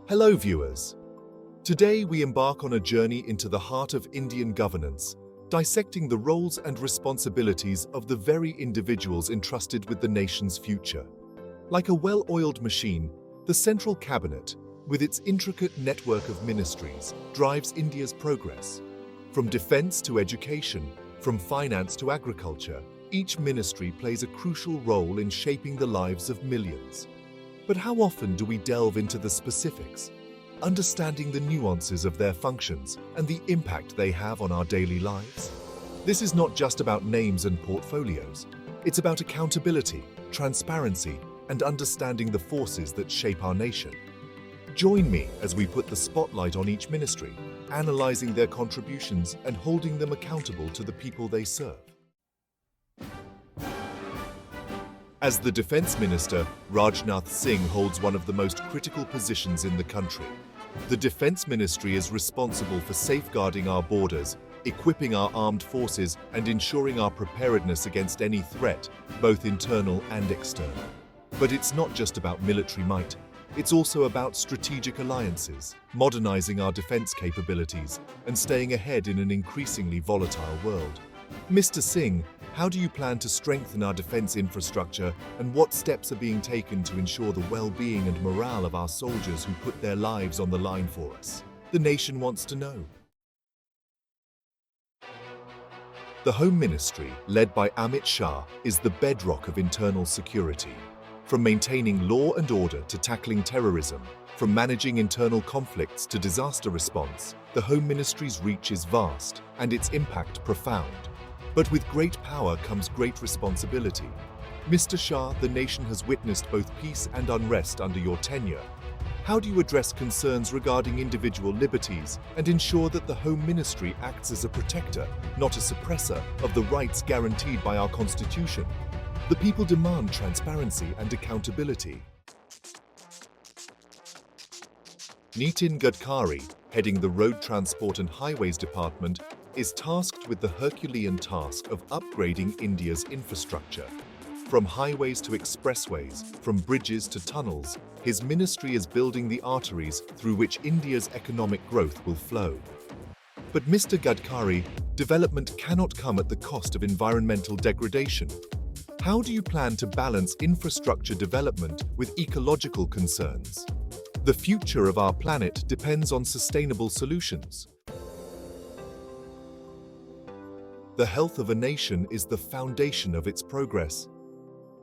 Hello viewers. Today we embark on a journey into the heart of Indian governance, dissecting the roles and responsibilities of the very individuals entrusted with the nation's future. Like a well-oiled machine, the central cabinet, with its intricate network of ministries, drives India's progress. From defense to education, from finance to agriculture, each ministry plays a crucial role in shaping the lives of millions. But how often do we delve into the specifics, understanding the nuances of their functions and the impact they have on our daily lives? This is not just about names and portfolios. It's about accountability, transparency, and understanding the forces that shape our nation. Join me as we put the spotlight on each ministry, analyzing their contributions and holding them accountable to the people they serve. As the Defense Minister, Rajnath Singh holds one of the most critical positions in the country. The Defense Ministry is responsible for safeguarding our borders, equipping our armed forces, and ensuring our preparedness against any threat, both internal and external. But it's not just about military might. It's also about strategic alliances, modernizing our defense capabilities, and staying ahead in an increasingly volatile world. Mr. Singh, how do you plan to strengthen our defense infrastructure, and what steps are being taken to ensure the well-being and morale of our soldiers who put their lives on the line for us? The nation wants to know. The Home Ministry, led by Amit Shah, is the bedrock of internal security. From maintaining law and order to tackling terrorism, from managing internal conflicts to disaster response, the Home Ministry's reach is vast and its impact profound. But with great power comes great responsibility. Mr. Shah, the nation has witnessed both peace and unrest under your tenure. How do you address concerns regarding individual liberties and ensure that the Home Ministry acts as a protector, not a suppressor, of the rights guaranteed by our Constitution? The people demand transparency and accountability. Nitin Gadkari, heading the Road Transport and Highways Department, is tasked with the Herculean task of upgrading India's infrastructure. From highways to expressways, from bridges to tunnels, his ministry is building the arteries through which India's economic growth will flow. But Mr. Gadkari, development cannot come at the cost of environmental degradation. How do you plan to balance infrastructure development with ecological concerns? The future of our planet depends on sustainable solutions. The health of a nation is the foundation of its progress.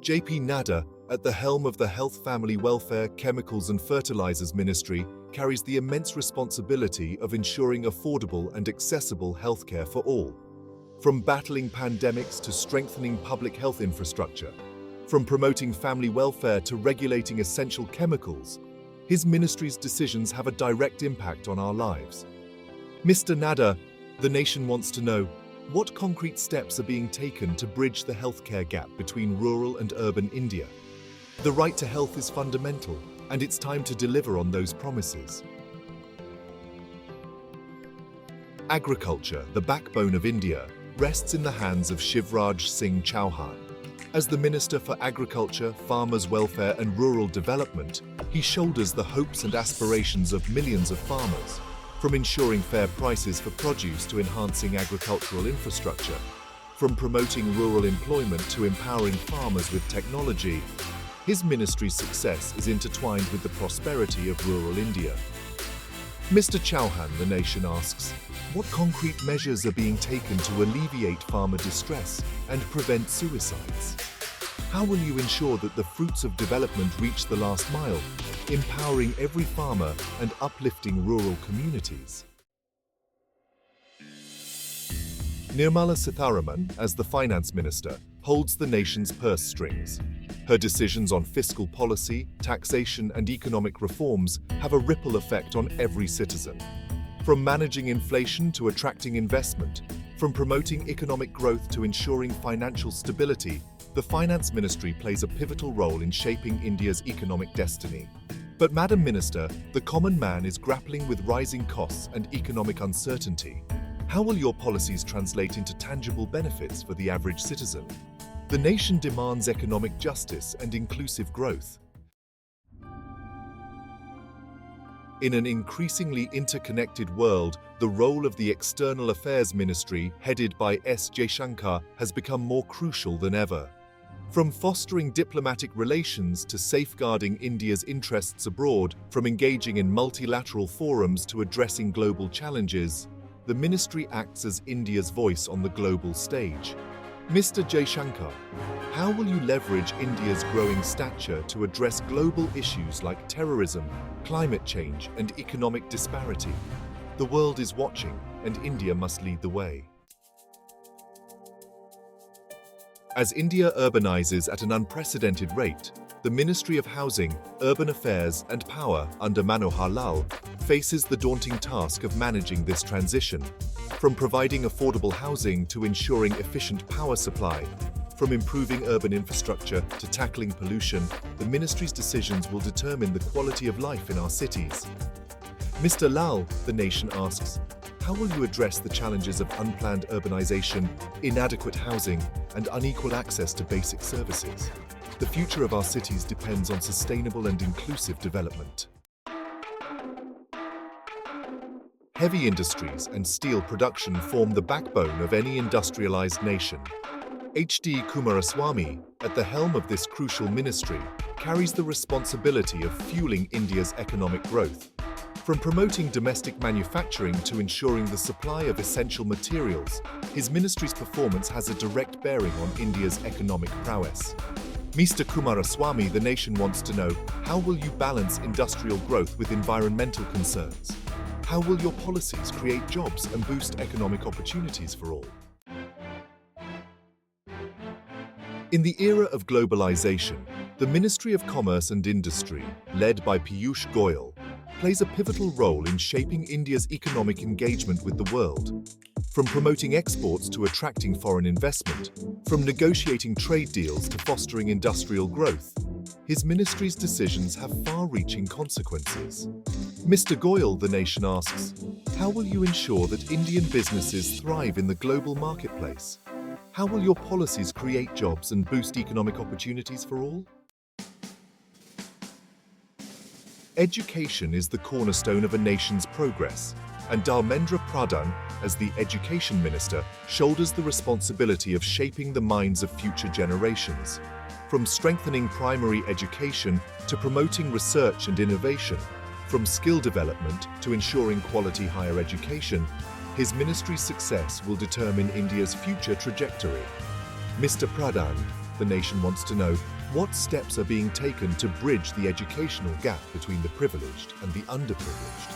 J.P. Nadda, at the helm of the Health, Family Welfare, Chemicals and Fertilizers Ministry, carries the immense responsibility of ensuring affordable and accessible healthcare for all. From battling pandemics to strengthening public health infrastructure, from promoting family welfare to regulating essential chemicals, his ministry's decisions have a direct impact on our lives. Mr. Nadda, the nation wants to know, what concrete steps are being taken to bridge the healthcare gap between rural and urban India? The right to health is fundamental, and it's time to deliver on those promises. Agriculture, the backbone of India, rests in the hands of Shivraj Singh Chauhan. As the Minister for Agriculture, Farmers' Welfare and Rural Development, he shoulders the hopes and aspirations of millions of farmers. From ensuring fair prices for produce to enhancing agricultural infrastructure, from promoting rural employment to empowering farmers with technology, his ministry's success is intertwined with the prosperity of rural India. Mr. Chauhan, the nation asks, what concrete measures are being taken to alleviate farmer distress and prevent suicides? How will you ensure that the fruits of development reach the last mile, empowering every farmer and uplifting rural communities? Nirmala Sitharaman, as the Finance Minister, holds the nation's purse strings. Her decisions on fiscal policy, taxation, and economic reforms have a ripple effect on every citizen. From managing inflation to attracting investment, from promoting economic growth to ensuring financial stability, the Finance Ministry plays a pivotal role in shaping India's economic destiny. But Madam Minister, the common man is grappling with rising costs and economic uncertainty. How will your policies translate into tangible benefits for the average citizen? The nation demands economic justice and inclusive growth. In an increasingly interconnected world, the role of the External Affairs Ministry, headed by S. Jaishankar, has become more crucial than ever. From fostering diplomatic relations to safeguarding India's interests abroad, from engaging in multilateral forums to addressing global challenges, the ministry acts as India's voice on the global stage. Mr. Jaishankar, how will you leverage India's growing stature to address global issues like terrorism, climate change, and economic disparity? The world is watching, and India must lead the way. As India urbanizes at an unprecedented rate, the Ministry of Housing, Urban Affairs and Power under Manohar Lal faces the daunting task of managing this transition. From providing affordable housing to ensuring efficient power supply, from improving urban infrastructure to tackling pollution, the ministry's decisions will determine the quality of life in our cities. Mr. Lal, the nation asks, how will you address the challenges of unplanned urbanization, inadequate housing, and unequal access to basic services? The future of our cities depends on sustainable and inclusive development. Heavy industries and steel production form the backbone of any industrialized nation. H.D. Kumaraswamy, at the helm of this crucial ministry, carries the responsibility of fueling India's economic growth. From promoting domestic manufacturing to ensuring the supply of essential materials, his ministry's performance has a direct bearing on India's economic prowess. Mr. Kumaraswamy, the nation wants to know, how will you balance industrial growth with environmental concerns? How will your policies create jobs and boost economic opportunities for all? In the era of globalization, the Ministry of Commerce and Industry, led by Piyush Goyal, plays a pivotal role in shaping India's economic engagement with the world. From promoting exports to attracting foreign investment, from negotiating trade deals to fostering industrial growth, his ministry's decisions have far-reaching consequences. Mr. Goyal, the nation asks, how will you ensure that Indian businesses thrive in the global marketplace? How will your policies create jobs and boost economic opportunities for all? Education is the cornerstone of a nation's progress, and Dharmendra Pradhan, as the Education Minister, shoulders the responsibility of shaping the minds of future generations. From strengthening primary education to promoting research and innovation, from skill development to ensuring quality higher education, his ministry's success will determine India's future trajectory. Mr. Pradhan, the nation wants to know, what steps are being taken to bridge the educational gap between the privileged and the underprivileged?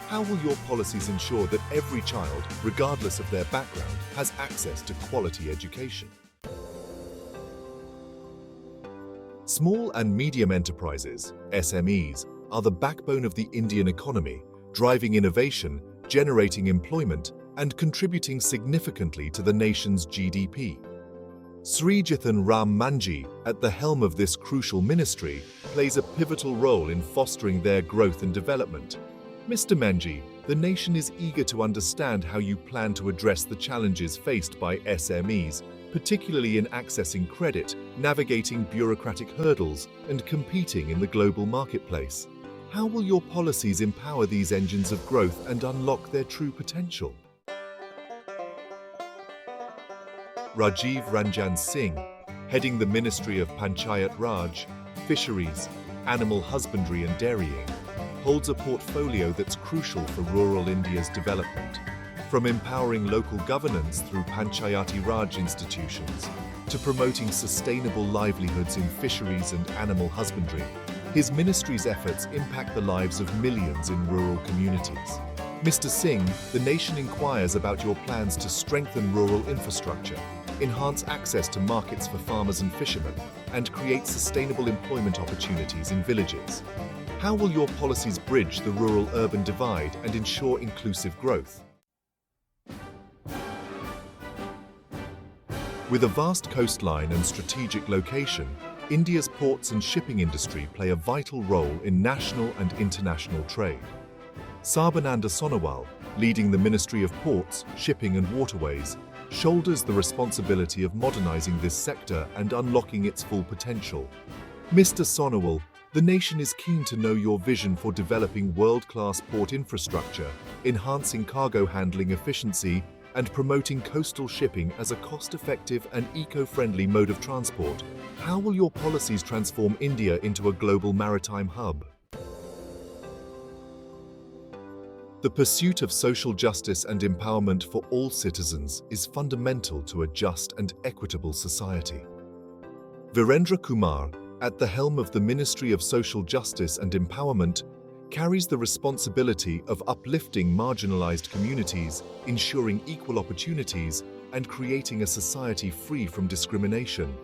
How will your policies ensure that every child, regardless of their background, has access to quality education? Small and medium enterprises, SMEs, are the backbone of the Indian economy, driving innovation, generating employment, and contributing significantly to the nation's GDP. Srijithan Ram Manji, at the helm of this crucial ministry, plays a pivotal role in fostering their growth and development. Mr. Manji, the nation is eager to understand how you plan to address the challenges faced by SMEs, particularly in accessing credit, navigating bureaucratic hurdles, and competing in the global marketplace. How will your policies empower these engines of growth and unlock their true potential? Rajiv Ranjan Singh, heading the Ministry of Panchayat Raj, Fisheries, Animal Husbandry and Dairying, holds a portfolio that's crucial for rural India's development. From empowering local governance through Panchayati Raj institutions to promoting sustainable livelihoods in fisheries and animal husbandry, his ministry's efforts impact the lives of millions in rural communities. Mr. Singh, the nation inquires about your plans to strengthen rural infrastructure, enhance access to markets for farmers and fishermen, and create sustainable employment opportunities in villages. How will your policies bridge the rural-urban divide and ensure inclusive growth? With a vast coastline and strategic location, India's ports and shipping industry play a vital role in national and international trade. Sarbananda Sonowal, leading the Ministry of Ports, Shipping and Waterways, shoulders the responsibility of modernizing this sector and unlocking its full potential. Mr. Sonowal, the nation is keen to know your vision for developing world-class port infrastructure, enhancing cargo handling efficiency, and promoting coastal shipping as a cost-effective and eco-friendly mode of transport. How will your policies transform India into a global maritime hub? The pursuit of social justice and empowerment for all citizens is fundamental to a just and equitable society. Virendra Kumar, at the helm of the Ministry of Social Justice and Empowerment, carries the responsibility of uplifting marginalized communities, ensuring equal opportunities, and creating a society free from discrimination.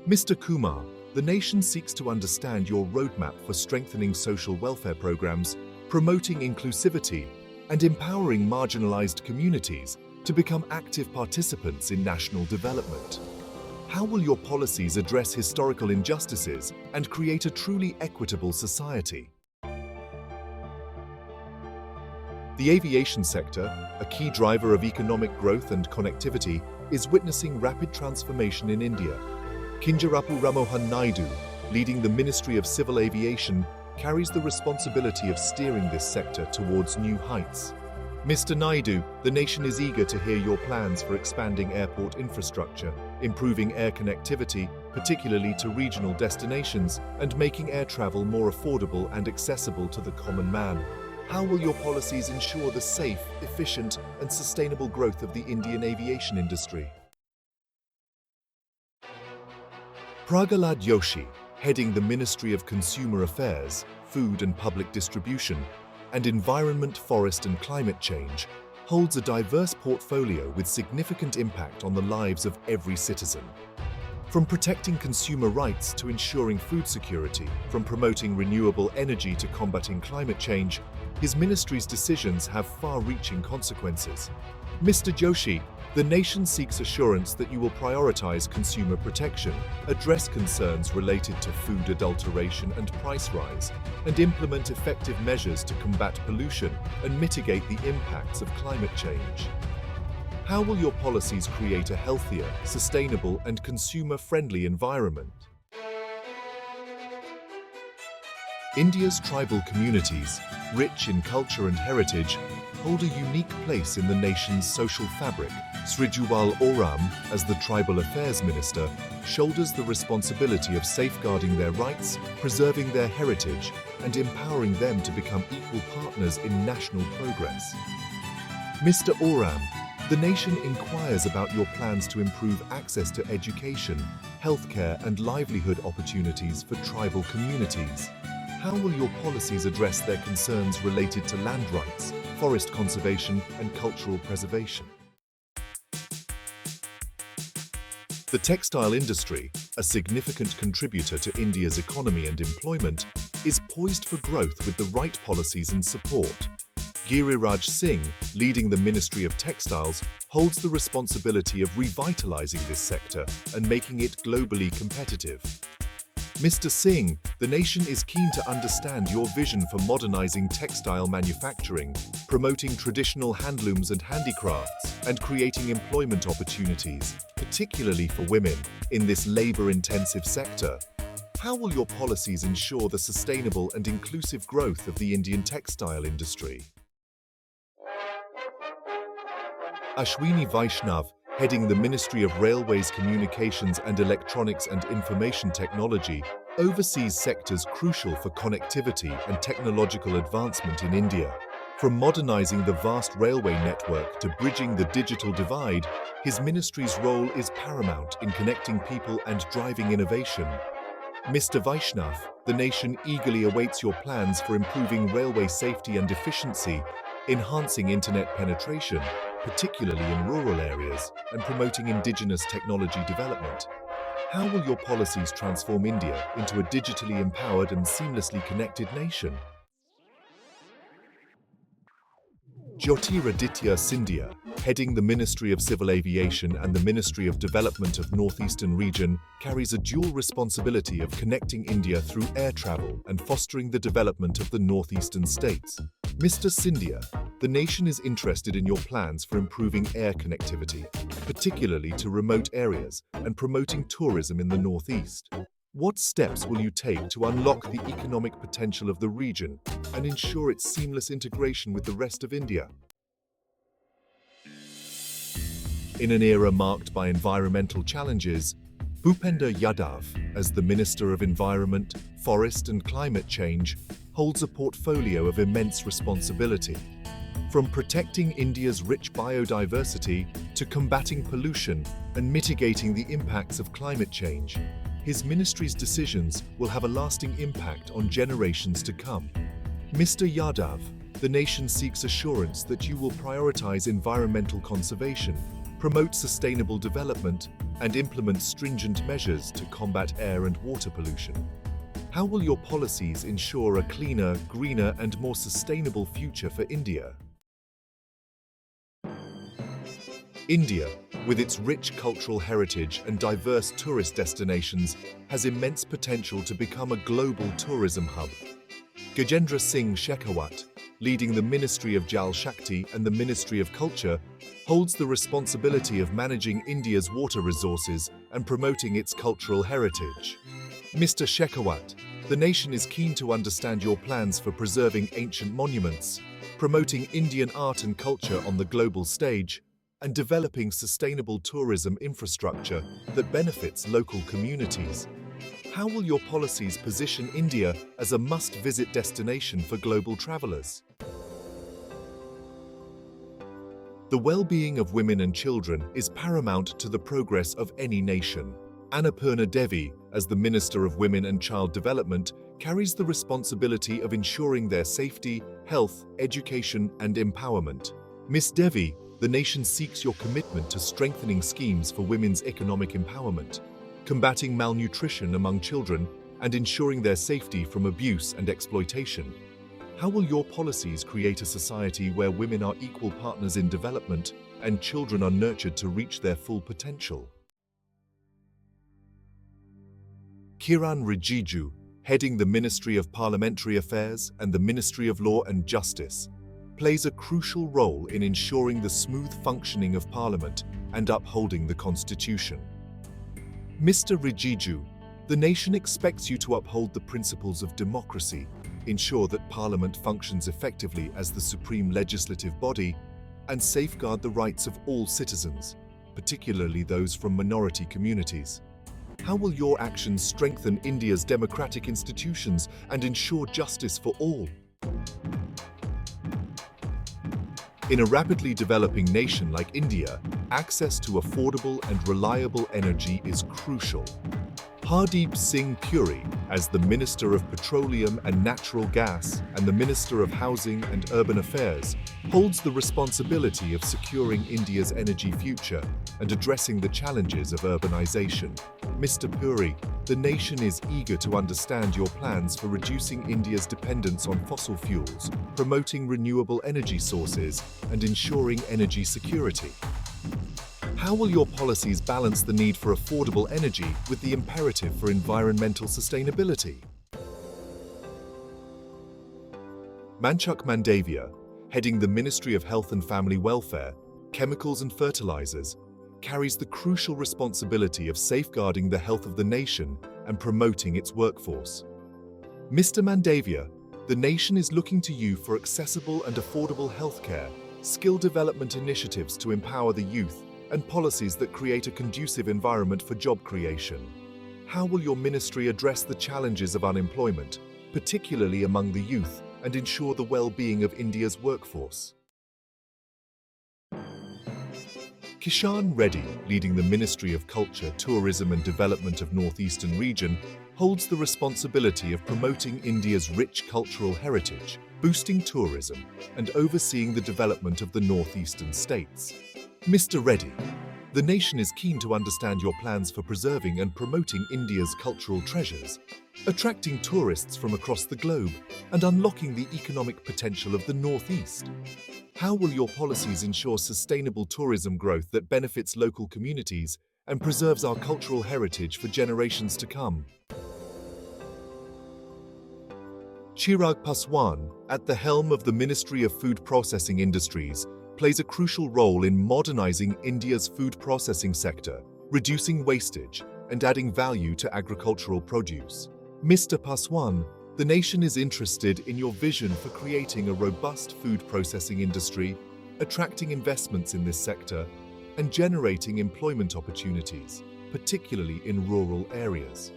Mr. Kumar, the nation seeks to understand your roadmap for strengthening social welfare programs, promoting inclusivity, and empowering marginalized communities to become active participants in national development. How will your policies address historical injustices and create a truly equitable society? The aviation sector, a key driver of economic growth and connectivity, is witnessing rapid transformation in India. Kinjarapu Ramohan Naidu, leading the Ministry of Civil Aviation, carries the responsibility of steering this sector towards new heights. Mr. Naidu, the nation is eager to hear your plans for expanding airport infrastructure, improving air connectivity, particularly to regional destinations, and making air travel more affordable and accessible to the common man. How will your policies ensure the safe, efficient, and sustainable growth of the Indian aviation industry? Pragalad Joshi, heading the Ministry of Consumer Affairs, Food and Public Distribution, and Environment, Forest and Climate Change, holds a diverse portfolio with significant impact on the lives of every citizen. From protecting consumer rights to ensuring food security, from promoting renewable energy to combating climate change, his ministry's decisions have far-reaching consequences. Mr. Joshi, the nation seeks assurance that you will prioritize consumer protection, address concerns related to food adulteration and price rise, and implement effective measures to combat pollution and mitigate the impacts of climate change. How will your policies create a healthier, sustainable, and consumer-friendly environment? India's tribal communities, rich in culture and heritage, hold a unique place in the nation's social fabric. Srijuwal Oram, as the Tribal Affairs Minister, shoulders the responsibility of safeguarding their rights, preserving their heritage, and empowering them to become equal partners in national progress. Mr. Oram, the nation inquires about your plans to improve access to education, healthcare, and livelihood opportunities for tribal communities. How will your policies address their concerns related to land rights, forest conservation, and cultural preservation? The textile industry, a significant contributor to India's economy and employment, is poised for growth with the right policies and support. Giriraj Singh, leading the Ministry of Textiles, holds the responsibility of revitalizing this sector and making it globally competitive. Mr. Singh, the nation is keen to understand your vision for modernizing textile manufacturing, promoting traditional handlooms and handicrafts, and creating employment opportunities, particularly for women, in this labor-intensive sector. How will your policies ensure the sustainable and inclusive growth of the Indian textile industry? Ashwini Vaishnav, heading the Ministry of Railways, Communications and Electronics and Information Technology, oversees sectors crucial for connectivity and technological advancement in India. From modernizing the vast railway network to bridging the digital divide, his ministry's role is paramount in connecting people and driving innovation. Mr. Vaishnav, the nation eagerly awaits your plans for improving railway safety and efficiency, enhancing internet penetration, particularly in rural areas, and promoting indigenous technology development. How will your policies transform India into a digitally empowered and seamlessly connected nation? Jyotiraditya Scindia, heading the Ministry of Civil Aviation and the Ministry of Development of Northeastern Region, carries a dual responsibility of connecting India through air travel and fostering the development of the northeastern states. Mr. Scindia, the nation is interested in your plans for improving air connectivity, particularly to remote areas, and promoting tourism in the northeast. What steps will you take to unlock the economic potential of the region and ensure its seamless integration with the rest of India? In an era marked by environmental challenges, Bhupender Yadav, as the Minister of Environment, Forest and Climate Change, holds a portfolio of immense responsibility. From protecting India's rich biodiversity to combating pollution and mitigating the impacts of climate change, his ministry's decisions will have a lasting impact on generations to come. Mr. Yadav, the nation seeks assurance that you will prioritize environmental conservation, promote sustainable development, and implement stringent measures to combat air and water pollution. How will your policies ensure a cleaner, greener, and more sustainable future for India? India, with its rich cultural heritage and diverse tourist destinations, has immense potential to become a global tourism hub. Gajendra Singh Shekhawat, leading the Ministry of Jal Shakti and the Ministry of Culture, holds the responsibility of managing India's water resources and promoting its cultural heritage. Mr. Shekhawat, the nation is keen to understand your plans for preserving ancient monuments, promoting Indian art and culture on the global stage, and developing sustainable tourism infrastructure that benefits local communities. How will your policies position India as a must-visit destination for global travelers? The well-being of women and children is paramount to the progress of any nation. Annapurna Devi, as the Minister of Women and Child Development, carries the responsibility of ensuring their safety, health, education, and empowerment. Ms. Devi, the nation seeks your commitment to strengthening schemes for women's economic empowerment, combating malnutrition among children, and ensuring their safety from abuse and exploitation. How will your policies create a society where women are equal partners in development and children are nurtured to reach their full potential? Kiran Rijiju, heading the Ministry of Parliamentary Affairs and the Ministry of Law and Justice, plays a crucial role in ensuring the smooth functioning of Parliament and upholding the Constitution. Mr. Rijiju, the nation expects you to uphold the principles of democracy, ensure that Parliament functions effectively as the supreme legislative body, and safeguard the rights of all citizens, particularly those from minority communities. How will your actions strengthen India's democratic institutions and ensure justice for all? In a rapidly developing nation like India, access to affordable and reliable energy is crucial. Hardeep Singh Puri, as the Minister of Petroleum and Natural Gas and the Minister of Housing and Urban Affairs, holds the responsibility of securing India's energy future and addressing the challenges of urbanization. Mr. Puri, the nation is eager to understand your plans for reducing India's dependence on fossil fuels, promoting renewable energy sources, and ensuring energy security. How will your policies balance the need for affordable energy with the imperative for environmental sustainability? Manchuk Mandavia, heading the Ministry of Health and Family Welfare, Chemicals and Fertilizers, carries the crucial responsibility of safeguarding the health of the nation and promoting its workforce. Mr. Mandavia, the nation is looking to you for accessible and affordable healthcare, skill development initiatives to empower the youth, and policies that create a conducive environment for job creation. How will your ministry address the challenges of unemployment, particularly among the youth, and ensure the well-being of India's workforce? Kishan Reddy, leading the Ministry of Culture, Tourism and Development of Northeastern Region, holds the responsibility of promoting India's rich cultural heritage, boosting tourism, and overseeing the development of the northeastern states. Mr. Reddy, the nation is keen to understand your plans for preserving and promoting India's cultural treasures, attracting tourists from across the globe, and unlocking the economic potential of the Northeast. How will your policies ensure sustainable tourism growth that benefits local communities and preserves our cultural heritage for generations to come? Chirag Paswan, at the helm of the Ministry of Food Processing Industries, plays a crucial role in modernizing India's food processing sector, reducing wastage, and adding value to agricultural produce. Mr. Paswan, the nation is interested in your vision for creating a robust food processing industry, attracting investments in this sector, and generating employment opportunities, particularly in rural areas.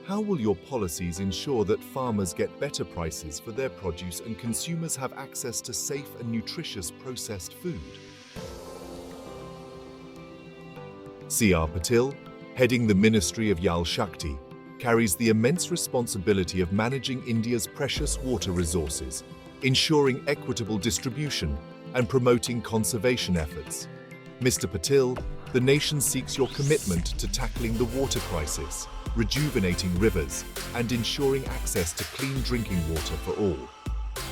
How will your policies ensure that farmers get better prices for their produce and consumers have access to safe and nutritious processed food? C.R. Patil, heading the Ministry of Jal Shakti, carries the immense responsibility of managing India's precious water resources, ensuring equitable distribution and promoting conservation efforts. Mr. Patil, the nation seeks your commitment to tackling the water crisis, rejuvenating rivers, and ensuring access to clean drinking water for all.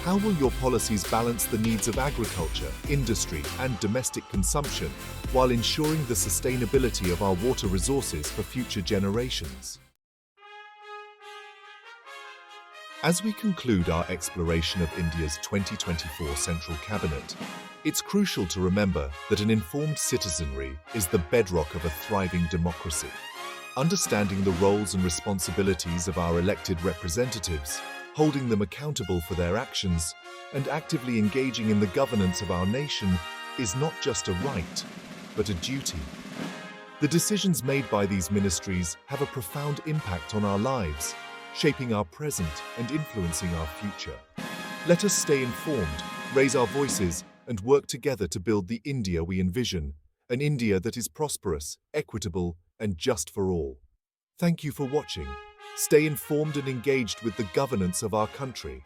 How will your policies balance the needs of agriculture, industry, and domestic consumption while ensuring the sustainability of our water resources for future generations? As we conclude our exploration of India's 2024 Central Cabinet, it's crucial to remember that an informed citizenry is the bedrock of a thriving democracy. Understanding the roles and responsibilities of our elected representatives, holding them accountable for their actions, and actively engaging in the governance of our nation is not just a right, but a duty. The decisions made by these ministries have a profound impact on our lives, shaping our present and influencing our future. Let us stay informed, raise our voices, and work together to build the India we envision, an India that is prosperous, equitable, and just for all. Thank you for watching. Stay informed and engaged with the governance of our country.